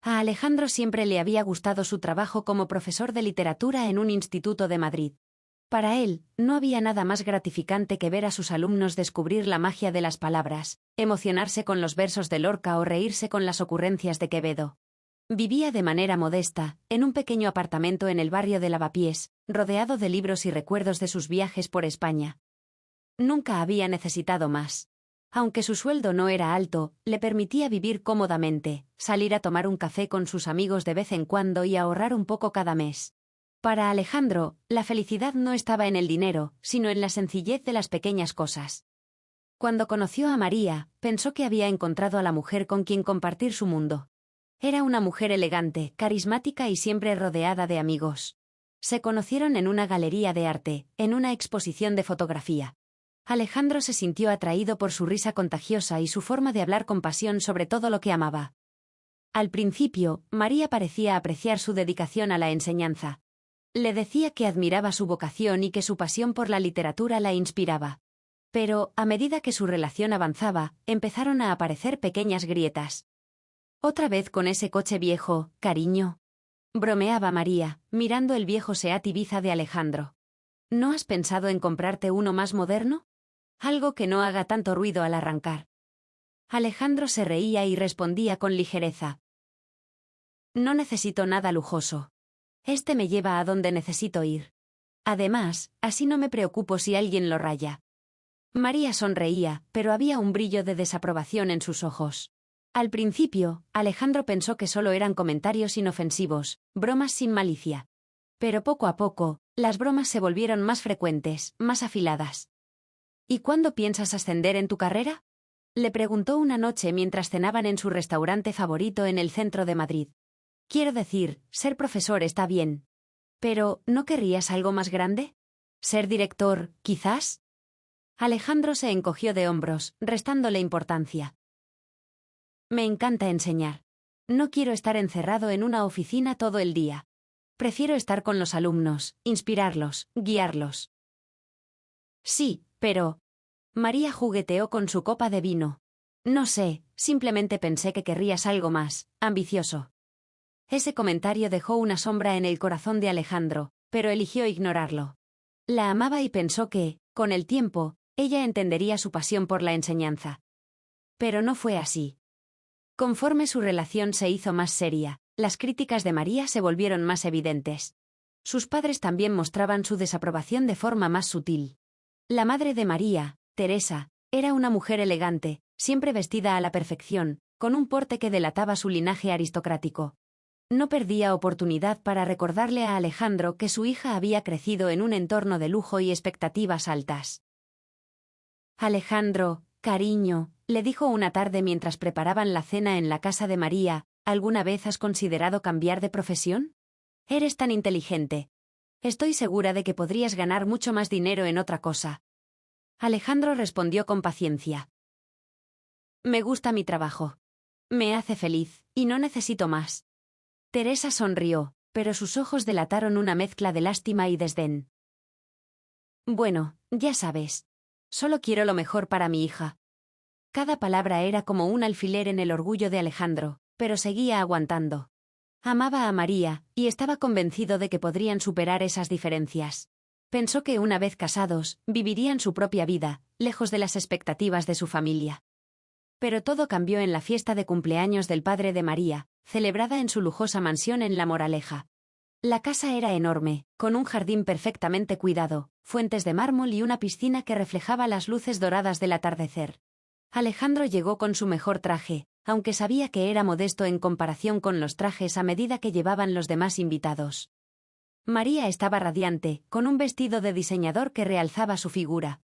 A Alejandro siempre le había gustado su trabajo como profesor de literatura en un instituto de Madrid. Para él, no había nada más gratificante que ver a sus alumnos descubrir la magia de las palabras, emocionarse con los versos de Lorca o reírse con las ocurrencias de Quevedo. Vivía de manera modesta, en un pequeño apartamento en el barrio de Lavapiés, rodeado de libros y recuerdos de sus viajes por España. Nunca había necesitado más. Aunque su sueldo no era alto, le permitía vivir cómodamente, salir a tomar un café con sus amigos de vez en cuando y ahorrar un poco cada mes. Para Alejandro, la felicidad no estaba en el dinero, sino en la sencillez de las pequeñas cosas. Cuando conoció a María, pensó que había encontrado a la mujer con quien compartir su mundo. Era una mujer elegante, carismática y siempre rodeada de amigos. Se conocieron en una galería de arte, en una exposición de fotografía. Alejandro se sintió atraído por su risa contagiosa y su forma de hablar con pasión sobre todo lo que amaba. Al principio, María parecía apreciar su dedicación a la enseñanza. Le decía que admiraba su vocación y que su pasión por la literatura la inspiraba. Pero, a medida que su relación avanzaba, empezaron a aparecer pequeñas grietas. «Otra vez con ese coche viejo, cariño», bromeaba María, mirando el viejo Seat Ibiza de Alejandro. «¿No has pensado en comprarte uno más moderno? Algo que no haga tanto ruido al arrancar». Alejandro se reía y respondía con ligereza. «No necesito nada lujoso. Este me lleva a donde necesito ir. Además, así no me preocupo si alguien lo raya». María sonreía, pero había un brillo de desaprobación en sus ojos. Al principio, Alejandro pensó que solo eran comentarios inofensivos, bromas sin malicia. Pero poco a poco, las bromas se volvieron más frecuentes, más afiladas. «¿Y cuándo piensas ascender en tu carrera?», le preguntó una noche mientras cenaban en su restaurante favorito en el centro de Madrid. «Quiero decir, ser profesor está bien. Pero, ¿no querrías algo más grande? ¿Ser director, quizás?». Alejandro se encogió de hombros, restándole importancia. «Me encanta enseñar. No quiero estar encerrado en una oficina todo el día. Prefiero estar con los alumnos, inspirarlos, guiarlos». «Sí, pero…». María jugueteó con su copa de vino. «No sé, simplemente pensé que querrías algo más, ambicioso». Ese comentario dejó una sombra en el corazón de Alejandro, pero eligió ignorarlo. La amaba y pensó que, con el tiempo, ella entendería su pasión por la enseñanza. Pero no fue así. Conforme su relación se hizo más seria, las críticas de María se volvieron más evidentes. Sus padres también mostraban su desaprobación de forma más sutil. La madre de María, Teresa, era una mujer elegante, siempre vestida a la perfección, con un porte que delataba su linaje aristocrático. No perdía oportunidad para recordarle a Alejandro que su hija había crecido en un entorno de lujo y expectativas altas. «Alejandro, cariño», le dijo una tarde mientras preparaban la cena en la casa de María, «¿alguna vez has considerado cambiar de profesión? Eres tan inteligente. Estoy segura de que podrías ganar mucho más dinero en otra cosa». Alejandro respondió con paciencia. «Me gusta mi trabajo. Me hace feliz, y no necesito más». Teresa sonrió, pero sus ojos delataron una mezcla de lástima y desdén. «Bueno, ya sabes. Solo quiero lo mejor para mi hija». Cada palabra era como un alfiler en el orgullo de Alejandro, pero seguía aguantando. Amaba a María, y estaba convencido de que podrían superar esas diferencias. Pensó que una vez casados, vivirían su propia vida, lejos de las expectativas de su familia. Pero todo cambió en la fiesta de cumpleaños del padre de María, celebrada en su lujosa mansión en La Moraleja. La casa era enorme, con un jardín perfectamente cuidado, fuentes de mármol y una piscina que reflejaba las luces doradas del atardecer. Alejandro llegó con su mejor traje, aunque sabía que era modesto en comparación con los trajes a medida que llevaban los demás invitados. María estaba radiante, con un vestido de diseñador que realzaba su figura.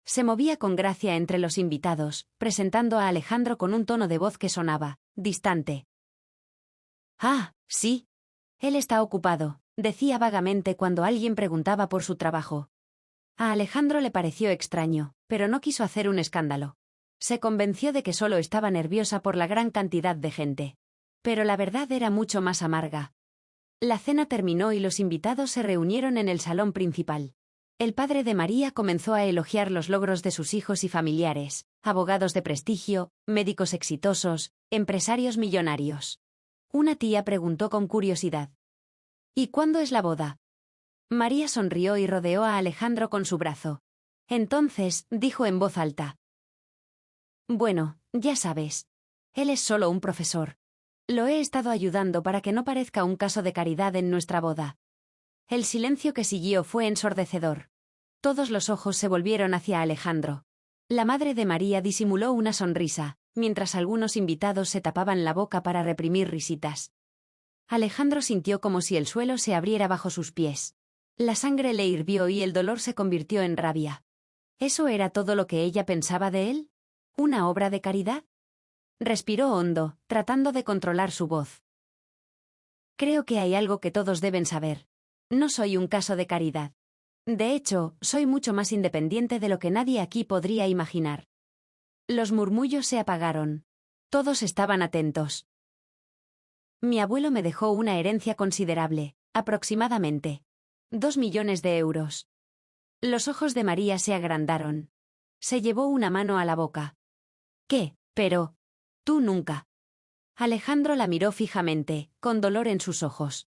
Se movía con gracia entre los invitados, presentando a Alejandro con un tono de voz que sonaba distante. «Ah, sí. Él está ocupado», decía vagamente cuando alguien preguntaba por su trabajo. A Alejandro le pareció extraño, pero no quiso hacer un escándalo. Se convenció de que solo estaba nerviosa por la gran cantidad de gente. Pero la verdad era mucho más amarga. La cena terminó y los invitados se reunieron en el salón principal. El padre de María comenzó a elogiar los logros de sus hijos y familiares, abogados de prestigio, médicos exitosos, empresarios millonarios. Una tía preguntó con curiosidad. ¿Y cuándo es la boda? María sonrió y rodeó a Alejandro con su brazo. Entonces, dijo en voz alta. Bueno, ya sabes. Él es solo un profesor. Lo he estado ayudando para que no parezca un caso de caridad en nuestra boda. El silencio que siguió fue ensordecedor. Todos los ojos se volvieron hacia Alejandro. La madre de María disimuló una sonrisa, mientras algunos invitados se tapaban la boca para reprimir risitas. Alejandro sintió como si el suelo se abriera bajo sus pies. La sangre le hirvió y el dolor se convirtió en rabia. ¿Eso era todo lo que ella pensaba de él? ¿Una obra de caridad? Respiró hondo, tratando de controlar su voz. Creo que hay algo que todos deben saber. No soy un caso de caridad. De hecho, soy mucho más independiente de lo que nadie aquí podría imaginar. Los murmullos se apagaron. Todos estaban atentos. Mi abuelo me dejó una herencia considerable, aproximadamente 2 millones de euros. Los ojos de María se agrandaron. Se llevó una mano a la boca. ¿Qué? Pero... tú nunca. Alejandro la miró fijamente, con dolor en sus ojos.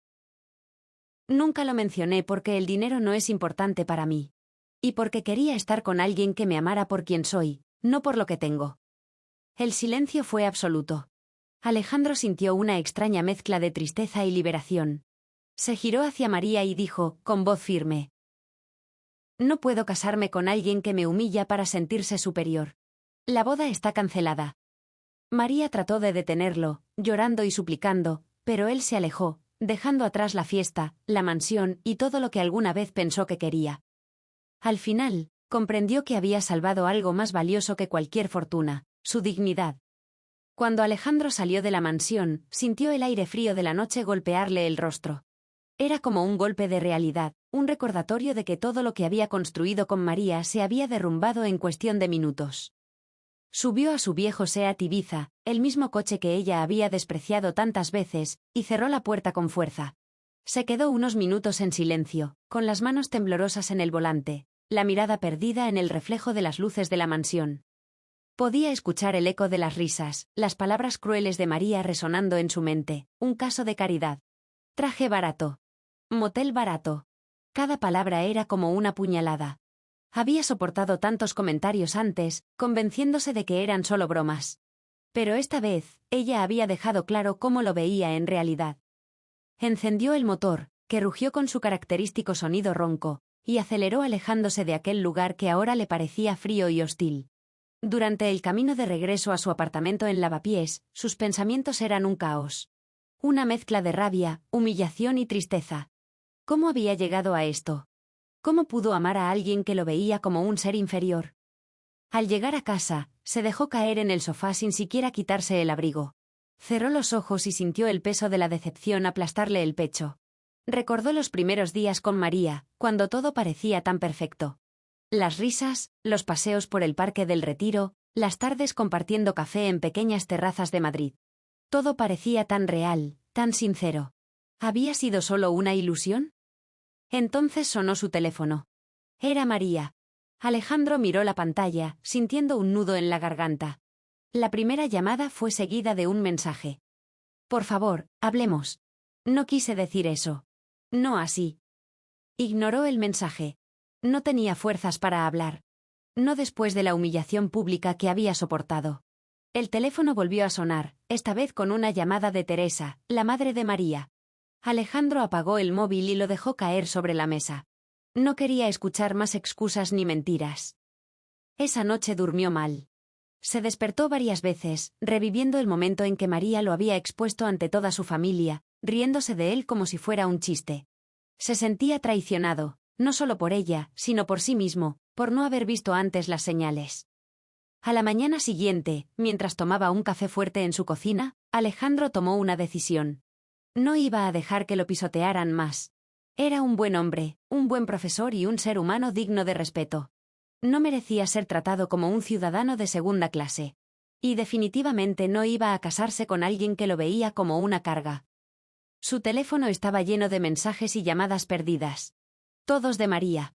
Nunca lo mencioné porque el dinero no es importante para mí. Y porque quería estar con alguien que me amara por quien soy, no por lo que tengo. El silencio fue absoluto. Alejandro sintió una extraña mezcla de tristeza y liberación. Se giró hacia María y dijo, con voz firme. No puedo casarme con alguien que me humilla para sentirse superior. La boda está cancelada. María trató de detenerlo, llorando y suplicando, pero él se alejó, dejando atrás la fiesta, la mansión y todo lo que alguna vez pensó que quería. Al final, comprendió que había salvado algo más valioso que cualquier fortuna, su dignidad. Cuando Alejandro salió de la mansión, sintió el aire frío de la noche golpearle el rostro. Era como un golpe de realidad, un recordatorio de que todo lo que había construido con María se había derrumbado en cuestión de minutos. Subió a su viejo Seat Ibiza, el mismo coche que ella había despreciado tantas veces, y cerró la puerta con fuerza. Se quedó unos minutos en silencio, con las manos temblorosas en el volante, la mirada perdida en el reflejo de las luces de la mansión. Podía escuchar el eco de las risas, las palabras crueles de María resonando en su mente, un caso de caridad. Traje barato. Motel barato. Cada palabra era como una puñalada. Había soportado tantos comentarios antes, convenciéndose de que eran solo bromas. Pero esta vez, ella había dejado claro cómo lo veía en realidad. Encendió el motor, que rugió con su característico sonido ronco, y aceleró alejándose de aquel lugar que ahora le parecía frío y hostil. Durante el camino de regreso a su apartamento en Lavapiés, sus pensamientos eran un caos. Una mezcla de rabia, humillación y tristeza. ¿Cómo había llegado a esto? ¿Cómo pudo amar a alguien que lo veía como un ser inferior? Al llegar a casa, se dejó caer en el sofá sin siquiera quitarse el abrigo. Cerró los ojos y sintió el peso de la decepción aplastarle el pecho. Recordó los primeros días con María, cuando todo parecía tan perfecto. Las risas, los paseos por el Parque del Retiro, las tardes compartiendo café en pequeñas terrazas de Madrid. Todo parecía tan real, tan sincero. ¿Había sido solo una ilusión? Entonces sonó su teléfono. Era María. Alejandro miró la pantalla, sintiendo un nudo en la garganta. La primera llamada fue seguida de un mensaje. Por favor, hablemos. No quise decir eso. No así. Ignoró el mensaje. No tenía fuerzas para hablar. No después de la humillación pública que había soportado. El teléfono volvió a sonar, esta vez con una llamada de Teresa, la madre de María. Alejandro apagó el móvil y lo dejó caer sobre la mesa. No quería escuchar más excusas ni mentiras. Esa noche durmió mal. Se despertó varias veces, reviviendo el momento en que María lo había expuesto ante toda su familia, riéndose de él como si fuera un chiste. Se sentía traicionado, no solo por ella, sino por sí mismo, por no haber visto antes las señales. A la mañana siguiente, mientras tomaba un café fuerte en su cocina, Alejandro tomó una decisión. No iba a dejar que lo pisotearan más. Era un buen hombre, un buen profesor y un ser humano digno de respeto. No merecía ser tratado como un ciudadano de segunda clase. Y definitivamente no iba a casarse con alguien que lo veía como una carga. Su teléfono estaba lleno de mensajes y llamadas perdidas. Todos de María.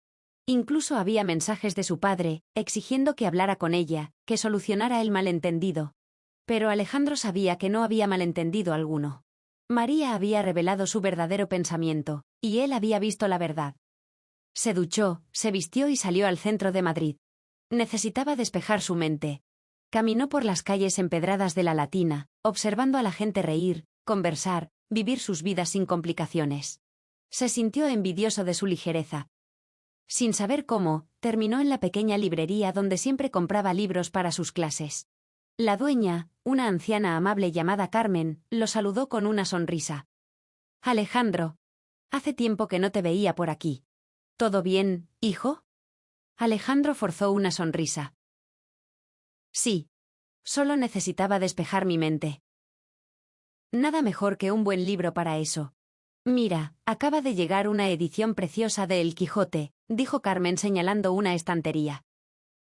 Incluso había mensajes de su padre, exigiendo que hablara con ella, que solucionara el malentendido. Pero Alejandro sabía que no había malentendido alguno. María había revelado su verdadero pensamiento, y él había visto la verdad. Se duchó, se vistió y salió al centro de Madrid. Necesitaba despejar su mente. Caminó por las calles empedradas de la Latina, observando a la gente reír, conversar, vivir sus vidas sin complicaciones. Se sintió envidioso de su ligereza. Sin saber cómo, terminó en la pequeña librería donde siempre compraba libros para sus clases. La dueña, una anciana amable llamada Carmen, lo saludó con una sonrisa. «Alejandro. Hace tiempo que no te veía por aquí. ¿Todo bien, hijo?» Alejandro forzó una sonrisa. «Sí. Solo necesitaba despejar mi mente». «Nada mejor que un buen libro para eso. Mira, acaba de llegar una edición preciosa de El Quijote», dijo Carmen señalando una estantería.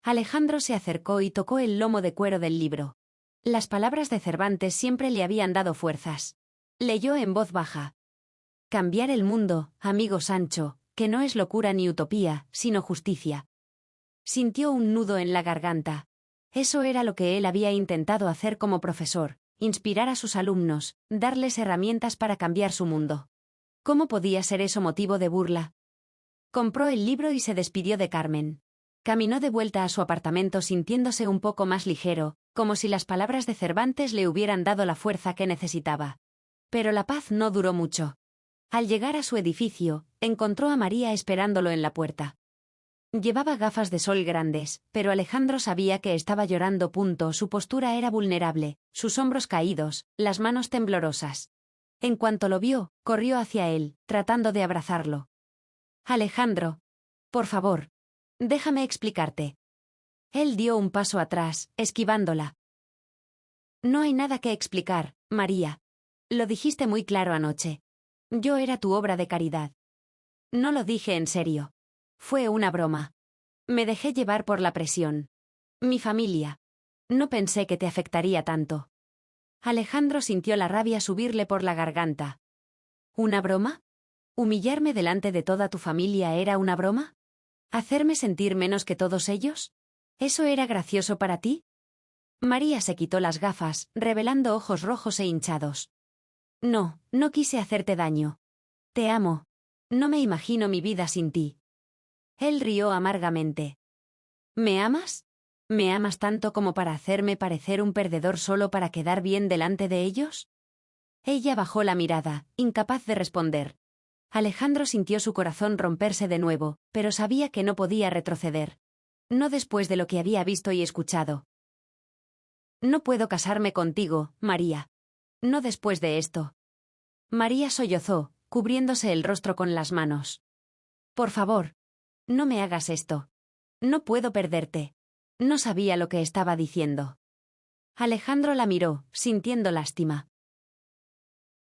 Alejandro se acercó y tocó el lomo de cuero del libro. Las palabras de Cervantes siempre le habían dado fuerzas. Leyó en voz baja. «Cambiar el mundo, amigo Sancho, que no es locura ni utopía, sino justicia». Sintió un nudo en la garganta. Eso era lo que él había intentado hacer como profesor, inspirar a sus alumnos, darles herramientas para cambiar su mundo. ¿Cómo podía ser eso motivo de burla? Compró el libro y se despidió de Carmen. Caminó de vuelta a su apartamento sintiéndose un poco más ligero, como si las palabras de Cervantes le hubieran dado la fuerza que necesitaba. Pero la paz no duró mucho. Al llegar a su edificio, encontró a María esperándolo en la puerta. Llevaba gafas de sol grandes, pero Alejandro sabía que estaba llorando. Su postura era vulnerable, sus hombros caídos, las manos temblorosas. En cuanto lo vio, corrió hacia él, tratando de abrazarlo. «Alejandro. Por favor. Déjame explicarte». Él dio un paso atrás, esquivándola. «No hay nada que explicar, María. Lo dijiste muy claro anoche. Yo era tu obra de caridad». «No lo dije en serio. Fue una broma. Me dejé llevar por la presión. Mi familia. No pensé que te afectaría tanto». Alejandro sintió la rabia subirle por la garganta. ¿Una broma? ¿Humillarme delante de toda tu familia era una broma? ¿Hacerme sentir menos que todos ellos? ¿Eso era gracioso para ti? María se quitó las gafas, revelando ojos rojos e hinchados. «No, no quise hacerte daño. Te amo. No me imagino mi vida sin ti». Él rió amargamente. «¿Me amas? ¿Me amas tanto como para hacerme parecer un perdedor solo para quedar bien delante de ellos?» Ella bajó la mirada, incapaz de responder. Alejandro sintió su corazón romperse de nuevo, pero sabía que no podía retroceder. No después de lo que había visto y escuchado. «No puedo casarme contigo, María. No después de esto». María sollozó, cubriéndose el rostro con las manos. «Por favor. No me hagas esto. No puedo perderte». No sabía lo que estaba diciendo. Alejandro la miró, sintiendo lástima.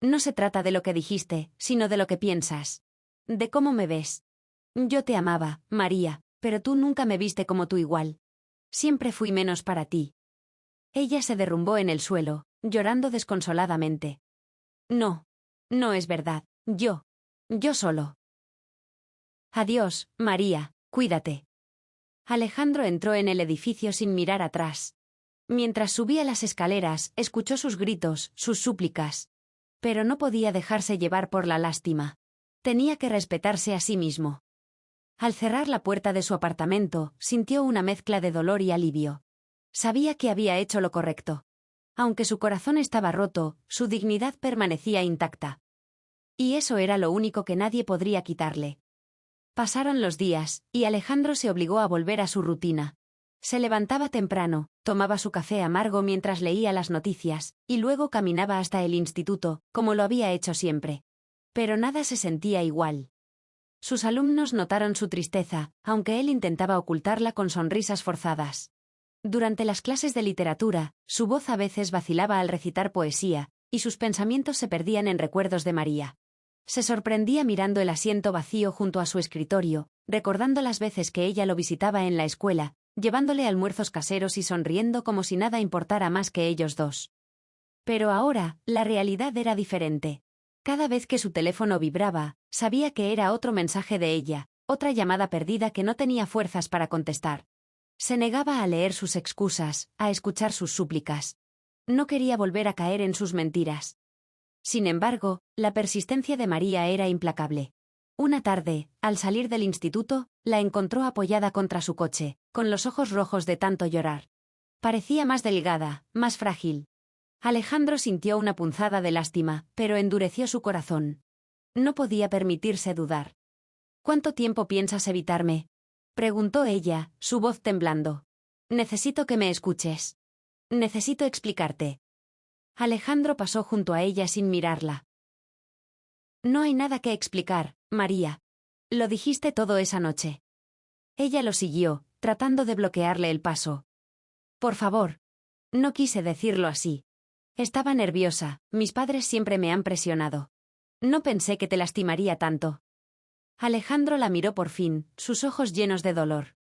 «No se trata de lo que dijiste, sino de lo que piensas. De cómo me ves. Yo te amaba, María, pero tú nunca me viste como tu igual. Siempre fui menos para ti». Ella se derrumbó en el suelo, llorando desconsoladamente. «No. No es verdad. Yo solo». «Adiós, María, cuídate». Alejandro entró en el edificio sin mirar atrás. Mientras subía las escaleras, escuchó sus gritos, sus súplicas. Pero no podía dejarse llevar por la lástima. Tenía que respetarse a sí mismo. Al cerrar la puerta de su apartamento, sintió una mezcla de dolor y alivio. Sabía que había hecho lo correcto. Aunque su corazón estaba roto, su dignidad permanecía intacta. Y eso era lo único que nadie podría quitarle. Pasaron los días, y Alejandro se obligó a volver a su rutina. Se levantaba temprano, tomaba su café amargo mientras leía las noticias, y luego caminaba hasta el instituto, como lo había hecho siempre. Pero nada se sentía igual. Sus alumnos notaron su tristeza, aunque él intentaba ocultarla con sonrisas forzadas. Durante las clases de literatura, su voz a veces vacilaba al recitar poesía, y sus pensamientos se perdían en recuerdos de María. Se sorprendía mirando el asiento vacío junto a su escritorio, recordando las veces que ella lo visitaba en la escuela, llevándole almuerzos caseros y sonriendo como si nada importara más que ellos dos. Pero ahora, la realidad era diferente. Cada vez que su teléfono vibraba, sabía que era otro mensaje de ella, otra llamada perdida que no tenía fuerzas para contestar. Se negaba a leer sus excusas, a escuchar sus súplicas. No quería volver a caer en sus mentiras. Sin embargo, la persistencia de María era implacable. Una tarde, al salir del instituto, la encontró apoyada contra su coche, con los ojos rojos de tanto llorar. Parecía más delgada, más frágil. Alejandro sintió una punzada de lástima, pero endureció su corazón. No podía permitirse dudar. ¿Cuánto tiempo piensas evitarme?, preguntó ella, su voz temblando. Necesito que me escuches. Necesito explicarte. Alejandro pasó junto a ella sin mirarla. No hay nada que explicar, María. Lo dijiste todo esa noche. Ella lo siguió, tratando de bloquearle el paso. Por favor. No quise decirlo así. Estaba nerviosa, mis padres siempre me han presionado. No pensé que te lastimaría tanto. Alejandro la miró por fin, sus ojos llenos de dolor.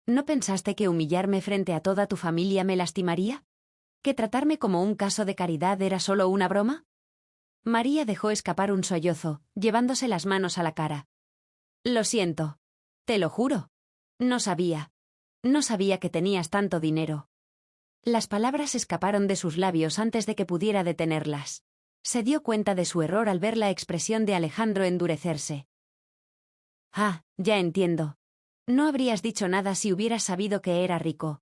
¿No pensaste que humillarme frente a toda tu familia me lastimaría? ¿Que tratarme como un caso de caridad era solo una broma? María dejó escapar un sollozo, llevándose las manos a la cara. Lo siento. Te lo juro. No sabía. No sabía que tenías tanto dinero. Las palabras escaparon de sus labios antes de que pudiera detenerlas. Se dio cuenta de su error al ver la expresión de Alejandro endurecerse. Ah, ya entiendo. No habrías dicho nada si hubieras sabido que era rico.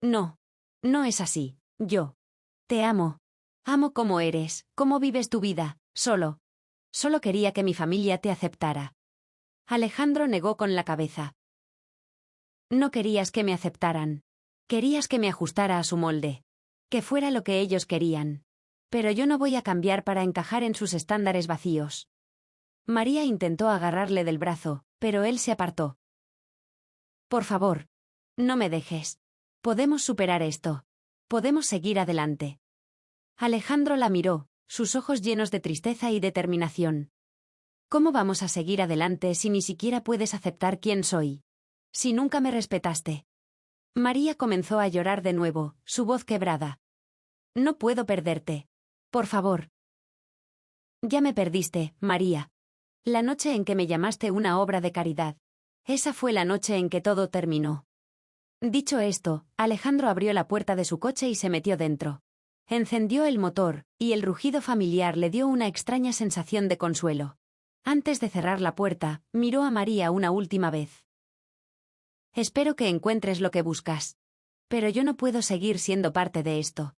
No. No es así. Yo. Te amo. Amo cómo eres, cómo vives tu vida, solo. Solo quería que mi familia te aceptara. Alejandro negó con la cabeza. No querías que me aceptaran. Querías que me ajustara a su molde. Que fuera lo que ellos querían. Pero yo no voy a cambiar para encajar en sus estándares vacíos. María intentó agarrarle del brazo, pero él se apartó. Por favor. No me dejes. Podemos superar esto. Podemos seguir adelante. Alejandro la miró, sus ojos llenos de tristeza y determinación. ¿Cómo vamos a seguir adelante si ni siquiera puedes aceptar quién soy? Si nunca me respetaste. María comenzó a llorar de nuevo, su voz quebrada. No puedo perderte. Por favor. Ya me perdiste, María. La noche en que me llamaste una obra de caridad. Esa fue la noche en que todo terminó. Dicho esto, Alejandro abrió la puerta de su coche y se metió dentro. Encendió el motor, y el rugido familiar le dio una extraña sensación de consuelo. Antes de cerrar la puerta, miró a María una última vez. Espero que encuentres lo que buscas. Pero yo no puedo seguir siendo parte de esto.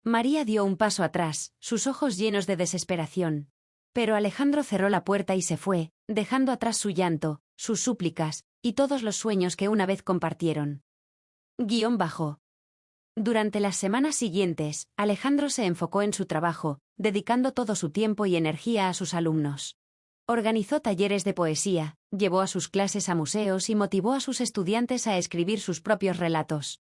María dio un paso atrás, sus ojos llenos de desesperación. Pero Alejandro cerró la puerta y se fue, dejando atrás su llanto, sus súplicas, y todos los sueños que una vez compartieron. _. Durante las semanas siguientes, Alejandro se enfocó en su trabajo, dedicando todo su tiempo y energía a sus alumnos. Organizó talleres de poesía, llevó a sus clases a museos y motivó a sus estudiantes a escribir sus propios relatos.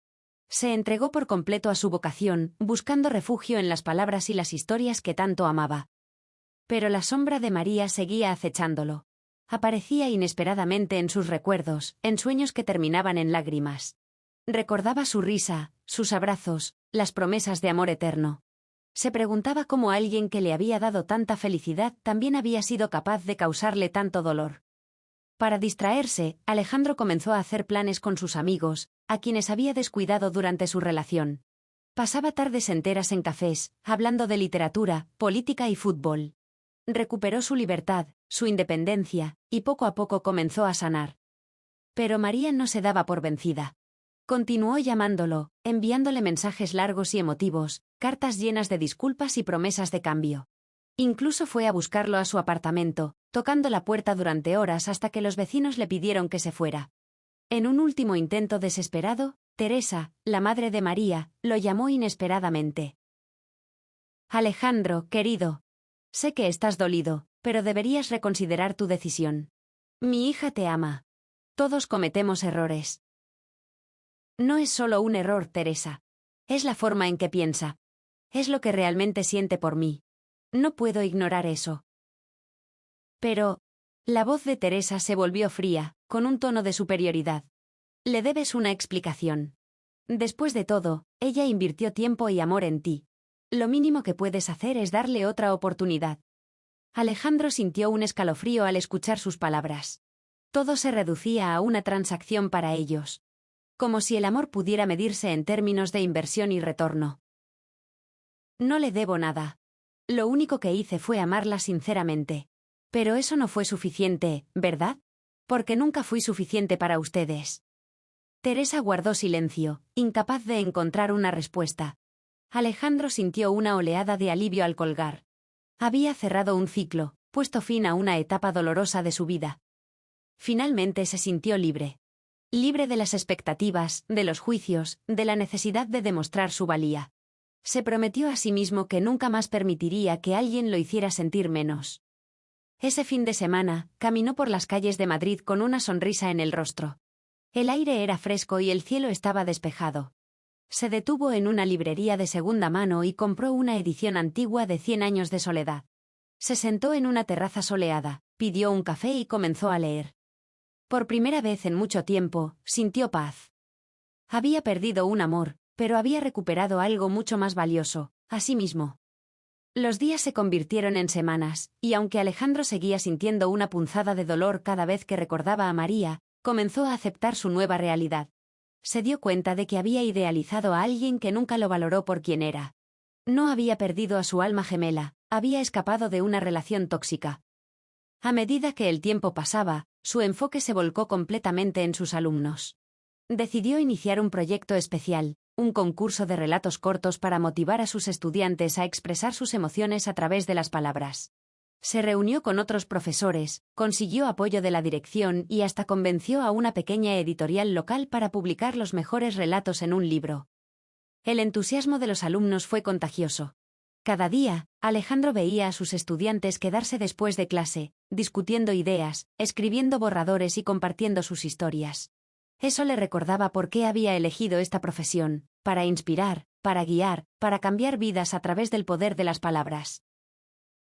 Se entregó por completo a su vocación, buscando refugio en las palabras y las historias que tanto amaba. Pero la sombra de María seguía acechándolo. Aparecía inesperadamente en sus recuerdos, en sueños que terminaban en lágrimas. Recordaba su risa, sus abrazos, las promesas de amor eterno. Se preguntaba cómo alguien que le había dado tanta felicidad también había sido capaz de causarle tanto dolor. Para distraerse, Alejandro comenzó a hacer planes con sus amigos, a quienes había descuidado durante su relación. Pasaba tardes enteras en cafés, hablando de literatura, política y fútbol. Recuperó su libertad, su independencia, y poco a poco comenzó a sanar. Pero María no se daba por vencida. Continuó llamándolo, enviándole mensajes largos y emotivos, cartas llenas de disculpas y promesas de cambio. Incluso fue a buscarlo a su apartamento, tocando la puerta durante horas hasta que los vecinos le pidieron que se fuera. En un último intento desesperado, Teresa, la madre de María, lo llamó inesperadamente. Alejandro, querido. Sé que estás dolido, pero deberías reconsiderar tu decisión. Mi hija te ama. Todos cometemos errores. No es solo un error, Teresa. Es la forma en que piensa. Es lo que realmente siente por mí. No puedo ignorar eso. Pero... La voz de Teresa se volvió fría, con un tono de superioridad. Le debes una explicación. Después de todo, ella invirtió tiempo y amor en ti. Lo mínimo que puedes hacer es darle otra oportunidad. Alejandro sintió un escalofrío al escuchar sus palabras. Todo se reducía a una transacción para ellos. Como si el amor pudiera medirse en términos de inversión y retorno. No le debo nada. Lo único que hice fue amarla sinceramente. Pero eso no fue suficiente, ¿verdad? Porque nunca fui suficiente para ustedes. Teresa guardó silencio, incapaz de encontrar una respuesta. Alejandro sintió una oleada de alivio al colgar. Había cerrado un ciclo, puesto fin a una etapa dolorosa de su vida. Finalmente se sintió libre. Libre de las expectativas, de los juicios, de la necesidad de demostrar su valía. Se prometió a sí mismo que nunca más permitiría que alguien lo hiciera sentir menos. Ese fin de semana, caminó por las calles de Madrid con una sonrisa en el rostro. El aire era fresco y el cielo estaba despejado. Se detuvo en una librería de segunda mano y compró una edición antigua de 100 años de soledad. Se sentó en una terraza soleada, pidió un café y comenzó a leer. Por primera vez en mucho tiempo, sintió paz. Había perdido un amor, pero había recuperado algo mucho más valioso, a sí mismo. Los días se convirtieron en semanas, y aunque Alejandro seguía sintiendo una punzada de dolor cada vez que recordaba a María, comenzó a aceptar su nueva realidad. Se dio cuenta de que había idealizado a alguien que nunca lo valoró por quien era. No había perdido a su alma gemela, había escapado de una relación tóxica. A medida que el tiempo pasaba, su enfoque se volcó completamente en sus alumnos. Decidió iniciar un proyecto especial, un concurso de relatos cortos para motivar a sus estudiantes a expresar sus emociones a través de las palabras. Se reunió con otros profesores, consiguió apoyo de la dirección y hasta convenció a una pequeña editorial local para publicar los mejores relatos en un libro. El entusiasmo de los alumnos fue contagioso. Cada día, Alejandro veía a sus estudiantes quedarse después de clase, discutiendo ideas, escribiendo borradores y compartiendo sus historias. Eso le recordaba por qué había elegido esta profesión, para inspirar, para guiar, para cambiar vidas a través del poder de las palabras.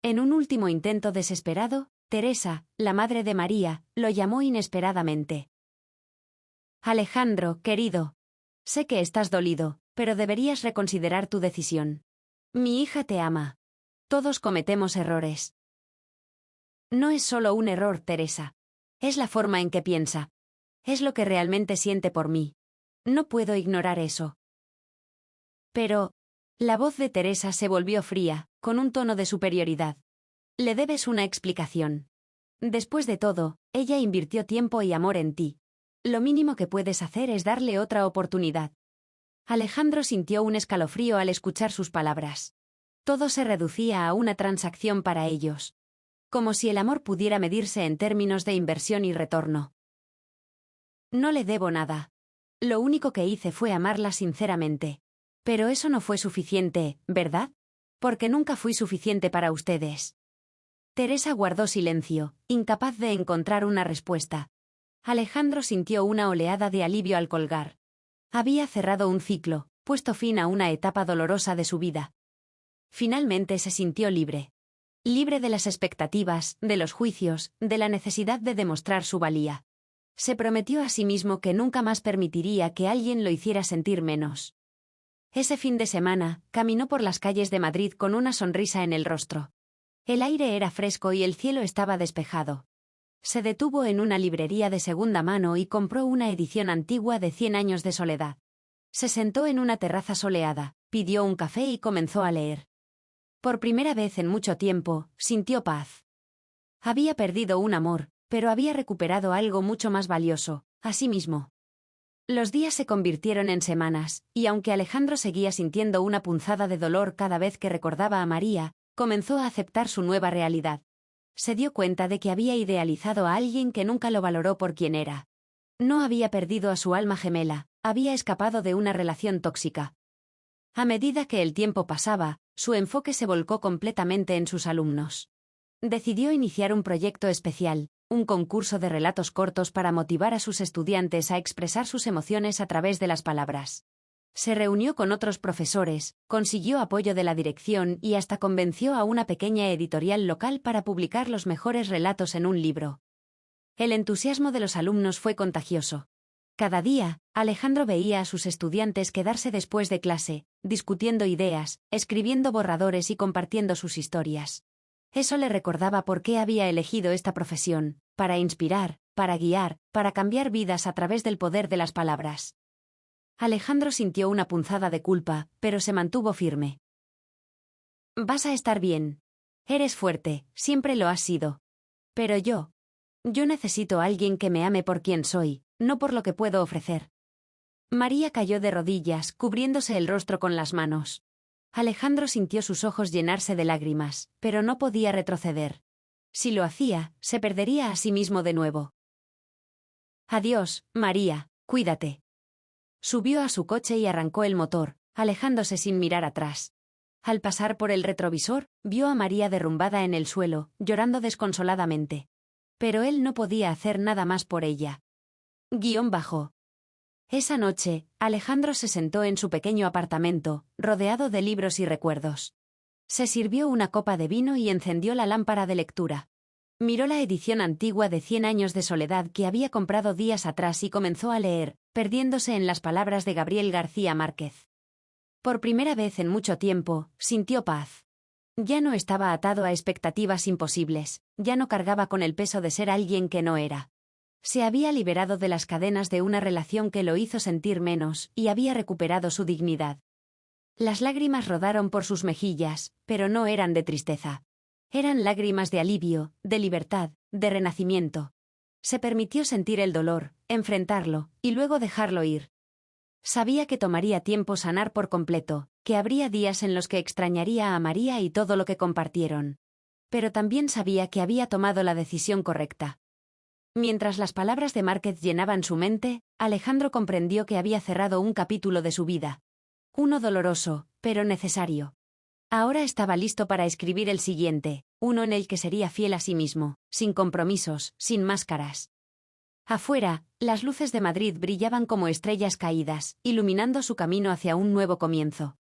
En un último intento desesperado, Teresa, la madre de María, lo llamó inesperadamente. Alejandro, querido. Sé que estás dolido, pero deberías reconsiderar tu decisión. Mi hija te ama. Todos cometemos errores. No es solo un error, Teresa. Es la forma en que piensa. Es lo que realmente siente por mí. No puedo ignorar eso. Pero... La voz de Teresa se volvió fría, con un tono de superioridad. Le debes una explicación. Después de todo, ella invirtió tiempo y amor en ti. Lo mínimo que puedes hacer es darle otra oportunidad. Alejandro sintió un escalofrío al escuchar sus palabras. Todo se reducía a una transacción para ellos. Como si el amor pudiera medirse en términos de inversión y retorno. No le debo nada. Lo único que hice fue amarla sinceramente. Pero eso no fue suficiente, ¿verdad? Porque nunca fui suficiente para ustedes. Teresa guardó silencio, incapaz de encontrar una respuesta. Alejandro sintió una oleada de alivio al colgar. Había cerrado un ciclo, puesto fin a una etapa dolorosa de su vida. Finalmente se sintió libre. Libre de las expectativas, de los juicios, de la necesidad de demostrar su valía. Se prometió a sí mismo que nunca más permitiría que alguien lo hiciera sentir menos. Ese fin de semana, caminó por las calles de Madrid con una sonrisa en el rostro. El aire era fresco y el cielo estaba despejado. Se detuvo en una librería de segunda mano y compró una edición antigua de 100 años de soledad. Se sentó en una terraza soleada, pidió un café y comenzó a leer. Por primera vez en mucho tiempo, sintió paz. Había perdido un amor, pero había recuperado algo mucho más valioso, a sí mismo. Los días se convirtieron en semanas, y aunque Alejandro seguía sintiendo una punzada de dolor cada vez que recordaba a María, comenzó a aceptar su nueva realidad. Se dio cuenta de que había idealizado a alguien que nunca lo valoró por quien era. No había perdido a su alma gemela, había escapado de una relación tóxica. A medida que el tiempo pasaba, su enfoque se volcó completamente en sus alumnos. Decidió iniciar un proyecto especial, un concurso de relatos cortos para motivar a sus estudiantes a expresar sus emociones a través de las palabras. Se reunió con otros profesores, consiguió apoyo de la dirección y hasta convenció a una pequeña editorial local para publicar los mejores relatos en un libro. El entusiasmo de los alumnos fue contagioso. Cada día, Alejandro veía a sus estudiantes quedarse después de clase, discutiendo ideas, escribiendo borradores y compartiendo sus historias. Eso le recordaba por qué había elegido esta profesión, para inspirar, para guiar, para cambiar vidas a través del poder de las palabras. Alejandro sintió una punzada de culpa, pero se mantuvo firme. Vas a estar bien. Eres fuerte, siempre lo has sido. Pero yo necesito a alguien que me ame por quien soy, no por lo que puedo ofrecer. María cayó de rodillas, cubriéndose el rostro con las manos. Alejandro sintió sus ojos llenarse de lágrimas, pero no podía retroceder. Si lo hacía, se perdería a sí mismo de nuevo. Adiós, María, cuídate. Subió a su coche y arrancó el motor, alejándose sin mirar atrás. Al pasar por el retrovisor, vio a María derrumbada en el suelo, llorando desconsoladamente. Pero él no podía hacer nada más por ella. _. Esa noche, Alejandro se sentó en su pequeño apartamento, rodeado de libros y recuerdos. Se sirvió una copa de vino y encendió la lámpara de lectura. Miró la edición antigua de 100 años de soledad que había comprado días atrás y comenzó a leer, perdiéndose en las palabras de Gabriel García Márquez. Por primera vez en mucho tiempo, sintió paz. Ya no estaba atado a expectativas imposibles, ya no cargaba con el peso de ser alguien que no era. Se había liberado de las cadenas de una relación que lo hizo sentir menos, y había recuperado su dignidad. Las lágrimas rodaron por sus mejillas, pero no eran de tristeza. Eran lágrimas de alivio, de libertad, de renacimiento. Se permitió sentir el dolor, enfrentarlo, y luego dejarlo ir. Sabía que tomaría tiempo sanar por completo, que habría días en los que extrañaría a María y todo lo que compartieron. Pero también sabía que había tomado la decisión correcta. Mientras las palabras de Márquez llenaban su mente, Alejandro comprendió que había cerrado un capítulo de su vida. Uno doloroso, pero necesario. Ahora estaba listo para escribir el siguiente, uno en el que sería fiel a sí mismo, sin compromisos, sin máscaras. Afuera, las luces de Madrid brillaban como estrellas caídas, iluminando su camino hacia un nuevo comienzo.